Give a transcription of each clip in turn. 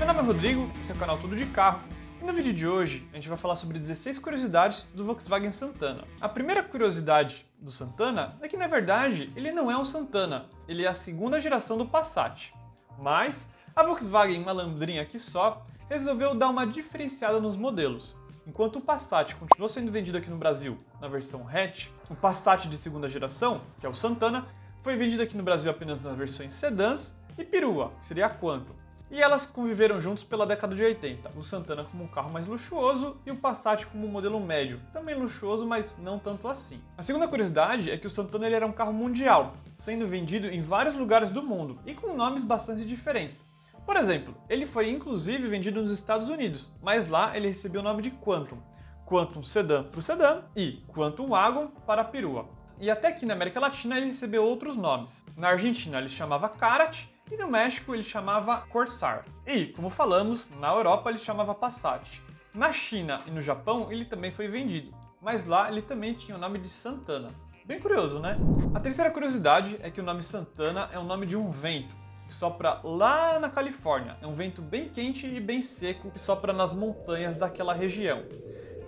Meu nome é Rodrigo, esse é o canal Tudo de Carro, e no vídeo de hoje a gente vai falar sobre 16 curiosidades do Volkswagen Santana. A primeira curiosidade do Santana é que, na verdade, ele não é um Santana, ele é a segunda geração do Passat. Mas a Volkswagen, malandrinha que só, resolveu dar uma diferenciada nos modelos. Enquanto o Passat continuou sendo vendido aqui no Brasil na versão hatch, o Passat de segunda geração, que é o Santana, foi vendido aqui no Brasil apenas nas versões sedãs e perua, que seria a Quantum. E elas conviveram juntos pela década de 80, o Santana como um carro mais luxuoso e o Passat como um modelo médio, também luxuoso, mas não tanto assim. A segunda curiosidade é que o Santana ele era um carro mundial, sendo vendido em vários lugares do mundo e com nomes bastante diferentes. Por exemplo, ele foi inclusive vendido nos Estados Unidos, mas lá ele recebeu o nome de Quantum. Quantum Sedã para o sedã e Quantum Wagon para a perua. E até aqui na América Latina ele recebeu outros nomes. Na Argentina ele chamava Karat e no México ele chamava Corsair. E, como falamos, na Europa ele chamava Passat. Na China e no Japão ele também foi vendido, mas lá ele também tinha o nome de Santana. Bem curioso, né? A terceira curiosidade é que o nome Santana é o nome de um vento que sopra lá na Califórnia. É um vento bem quente e bem seco que sopra nas montanhas daquela região.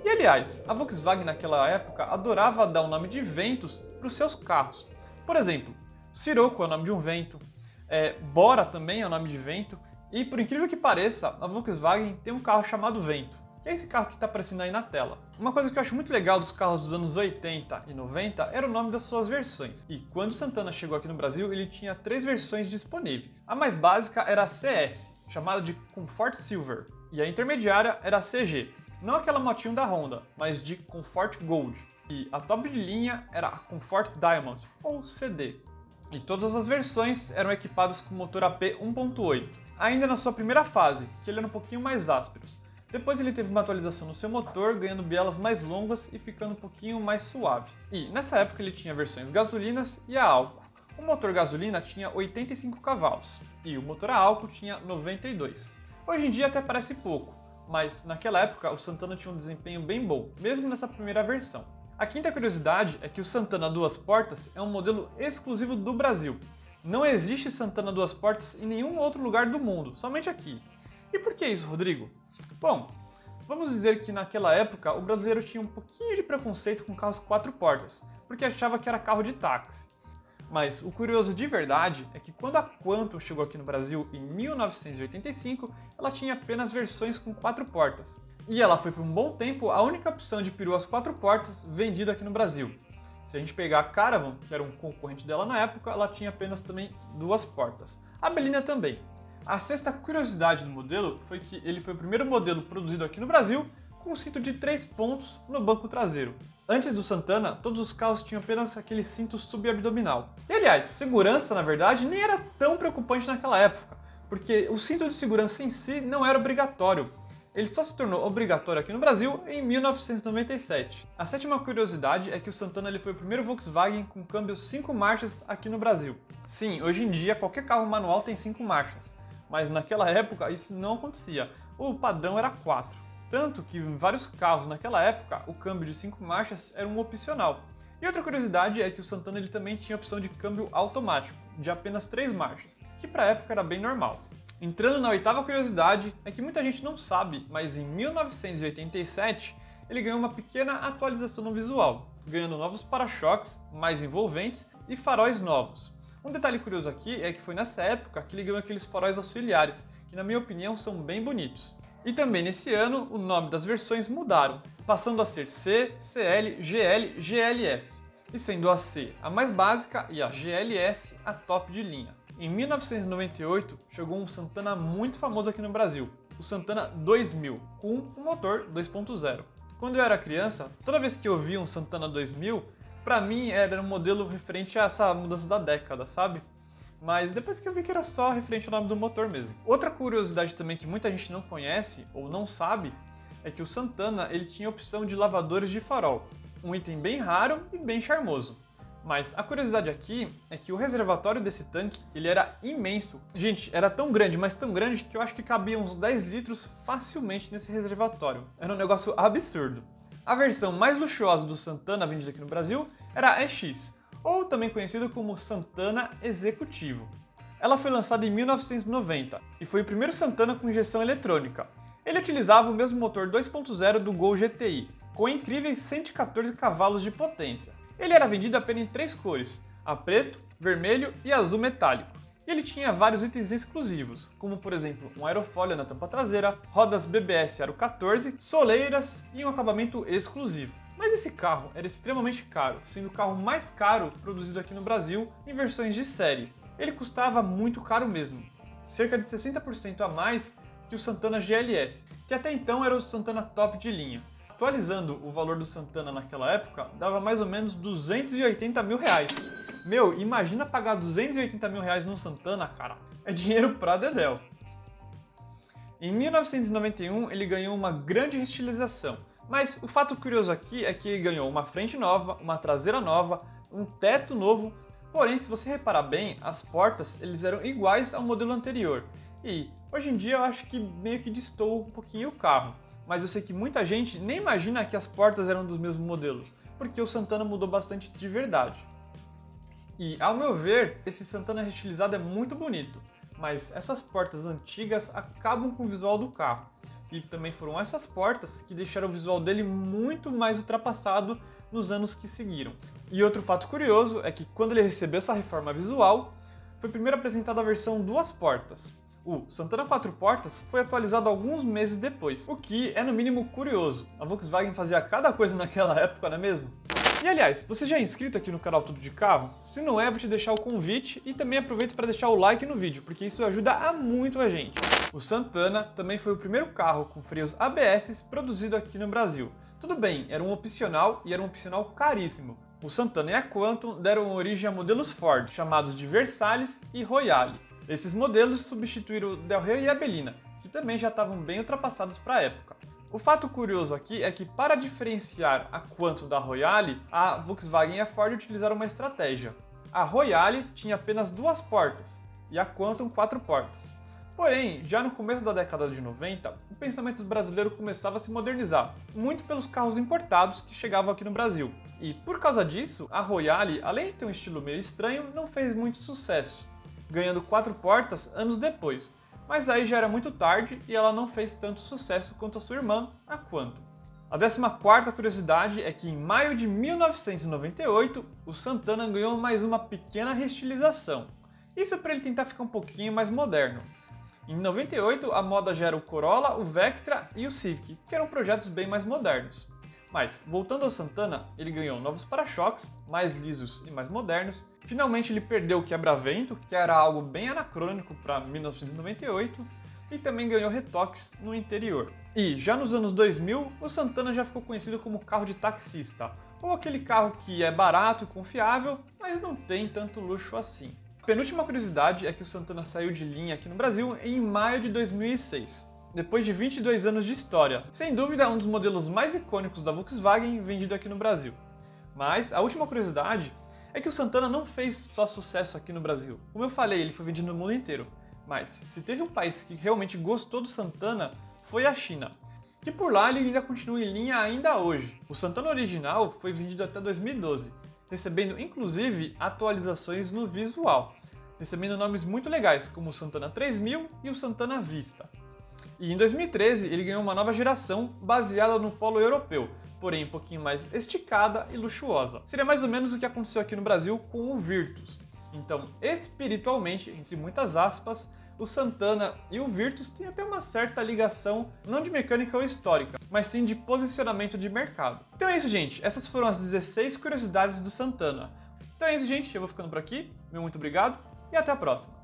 E aliás, a Volkswagen naquela época adorava dar o nome de ventos para os seus carros. Por exemplo, Sirocco é o nome de um vento, Bora também é o nome de vento, e por incrível que pareça, a Volkswagen tem um carro chamado Vento, que é esse carro que está aparecendo aí na tela. Uma coisa que eu acho muito legal dos carros dos anos 80 e 90 era o nome das suas versões. E quando o Santana chegou aqui no Brasil, ele tinha 3 versões disponíveis. A mais básica era a CS, chamada de Comfort Silver, e a intermediária era a CG, não aquela motinho da Honda, mas de Comfort Gold. E a top de linha era a Comfort Diamond, ou CD. E todas as versões eram equipadas com motor AP 1.8, ainda na sua primeira fase, que ele era um pouquinho mais ásperos. Depois ele teve uma atualização no seu motor, ganhando bielas mais longas e ficando um pouquinho mais suave. E nessa época ele tinha versões gasolinas e a álcool. O motor gasolina tinha 85 cavalos e o motor a álcool tinha 92. Hoje em dia até parece pouco, mas naquela época o Santana tinha um desempenho bem bom, mesmo nessa primeira versão. A quinta curiosidade é que o Santana duas portas é um modelo exclusivo do Brasil. Não existe Santana duas portas em nenhum outro lugar do mundo, somente aqui. E por que isso, Rodrigo? Bom, vamos dizer que naquela época o brasileiro tinha um pouquinho de preconceito com carros 4 portas, porque achava que era carro de táxi. Mas o curioso de verdade é que quando a Quantum chegou aqui no Brasil em 1985, ela tinha apenas versões com 4 portas. E ela foi por um bom tempo a única opção de peruas 4 portas vendida aqui no Brasil. Se a gente pegar a Caravan, que era um concorrente dela na época, ela tinha apenas também 2 portas. A Belina também. A sexta curiosidade do modelo foi que ele foi o primeiro modelo produzido aqui no Brasil com um cinto de 3 pontos no banco traseiro. Antes do Santana, todos os carros tinham apenas aquele cinto subabdominal. E aliás, segurança na verdade nem era tão preocupante naquela época, porque o cinto de segurança em si não era obrigatório. Ele só se tornou obrigatório aqui no Brasil em 1997. A sétima curiosidade é que o Santana ele foi o primeiro Volkswagen com câmbio 5 marchas aqui no Brasil. Sim, hoje em dia qualquer carro manual tem 5 marchas, mas naquela época isso não acontecia. O padrão era 4. Tanto que em vários carros naquela época o câmbio de 5 marchas era um opcional. E outra curiosidade é que o Santana ele também tinha a opção de câmbio automático, de apenas 3 marchas, que para a época era bem normal. Entrando na oitava curiosidade, é que muita gente não sabe, mas em 1987 ele ganhou uma pequena atualização no visual, ganhando novos para-choques, mais envolventes e faróis novos. Um detalhe curioso aqui é que foi nessa época que ele ganhou aqueles faróis auxiliares, que na minha opinião são bem bonitos. E também nesse ano o nome das versões mudaram, passando a ser C, CL, GL, GLS, e sendo a C a mais básica e a GLS a top de linha. Em 1998, chegou um Santana muito famoso aqui no Brasil, o Santana 2000, com um motor 2.0. Quando eu era criança, toda vez que eu via um Santana 2000, pra mim era um modelo referente a essa mudança da década, sabe? Mas depois que eu vi que era só referente ao nome do motor mesmo. Outra curiosidade também que muita gente não conhece ou não sabe é que o Santana ele tinha a opção de lavadores de farol, um item bem raro e bem charmoso. Mas a curiosidade aqui é que o reservatório desse tanque ele era imenso. Gente, era tão grande, mas tão grande que eu acho que cabia uns 10 litros facilmente nesse reservatório. Era um negócio absurdo. A versão mais luxuosa do Santana vendida aqui no Brasil era a EX, ou também conhecido como Santana Executivo. Ela foi lançada em 1990 e foi o primeiro Santana com injeção eletrônica. Ele utilizava o mesmo motor 2.0 do Gol GTI, com incríveis 114 cavalos de potência. Ele era vendido apenas em 3 cores, a preto, vermelho e azul metálico. E ele tinha vários itens exclusivos, como por exemplo um aerofólio na tampa traseira, rodas BBS Aro 14, soleiras e um acabamento exclusivo. Mas esse carro era extremamente caro, sendo o carro mais caro produzido aqui no Brasil em versões de série. Ele custava muito caro mesmo, cerca de 60% a mais que o Santana GLS, que até então era o Santana top de linha. Atualizando o valor do Santana naquela época, dava mais ou menos 280 mil reais. Meu, imagina pagar 280 mil reais num Santana, cara. É dinheiro pra dedéu. Em 1991, ele ganhou uma grande restilização. Mas o fato curioso aqui é que ele ganhou uma frente nova, uma traseira nova, um teto novo. Porém, se você reparar bem, as portas eles eram iguais ao modelo anterior. E hoje em dia eu acho que meio que destoou um pouquinho o carro. Mas eu sei que muita gente nem imagina que as portas eram dos mesmos modelos, porque o Santana mudou bastante de verdade. E, ao meu ver, esse Santana restilizado é muito bonito, mas essas portas antigas acabam com o visual do carro. E também foram essas portas que deixaram o visual dele muito mais ultrapassado nos anos que seguiram. E outro fato curioso é que quando ele recebeu essa reforma visual, foi primeiro apresentada a versão 2 portas. O Santana 4 portas foi atualizado alguns meses depois, o que é no mínimo curioso. A Volkswagen fazia cada coisa naquela época, não é mesmo? E aliás, você já é inscrito aqui no canal Tudo de Carro? Se não é, vou te deixar o convite e também aproveita para deixar o like no vídeo, porque isso ajuda muito a gente. O Santana também foi o primeiro carro com freios ABS produzido aqui no Brasil. Tudo bem, era um opcional e era um opcional caríssimo. O Santana e a Quantum deram origem a modelos Ford, chamados de Versailles e Royale. Esses modelos substituíram o Del Rey e a Belina, que também já estavam bem ultrapassados para a época. O fato curioso aqui é que para diferenciar a Quantum da Royale, a Volkswagen e a Ford utilizaram uma estratégia. A Royale tinha apenas 2 portas e a Quantum 4 portas. Porém, já no começo da década de 90, o pensamento brasileiro começava a se modernizar, muito pelos carros importados que chegavam aqui no Brasil. E por causa disso, a Royale, além de ter um estilo meio estranho, não fez muito sucesso, ganhando 4 portas anos depois. Mas aí já era muito tarde e ela não fez tanto sucesso quanto a sua irmã, a Quantum. A 14ª curiosidade é que em maio de 1998, o Santana ganhou mais uma pequena restilização. Isso para ele tentar ficar um pouquinho mais moderno. Em 98, a moda já era o Corolla, o Vectra e o Civic, que eram projetos bem mais modernos. Mas, voltando ao Santana, ele ganhou novos para-choques, mais lisos e mais modernos. Finalmente ele perdeu o quebra-vento, que era algo bem anacrônico para 1998, e também ganhou retoques no interior. E, já nos anos 2000, o Santana já ficou conhecido como carro de taxista, ou aquele carro que é barato e confiável, mas não tem tanto luxo assim. A penúltima curiosidade é que o Santana saiu de linha aqui no Brasil em maio de 2006. Depois de 22 anos de história. Sem dúvida, um dos modelos mais icônicos da Volkswagen vendido aqui no Brasil. Mas a última curiosidade é que o Santana não fez só sucesso aqui no Brasil. Como eu falei, ele foi vendido no mundo inteiro. Mas se teve um país que realmente gostou do Santana, foi a China. Que por lá ele ainda continua em linha ainda hoje. O Santana original foi vendido até 2012, recebendo inclusive atualizações no visual, recebendo nomes muito legais como o Santana 3000 e o Santana Vista. E em 2013 ele ganhou uma nova geração baseada no Polo europeu, porém um pouquinho mais esticada e luxuosa. Seria mais ou menos o que aconteceu aqui no Brasil com o Virtus. Então, espiritualmente, entre muitas aspas, o Santana e o Virtus têm até uma certa ligação, não de mecânica ou histórica, mas sim de posicionamento de mercado. Então é isso, gente. Essas foram as 16 curiosidades do Santana. Então é isso, gente. Eu vou ficando por aqui. Meu muito obrigado e até a próxima.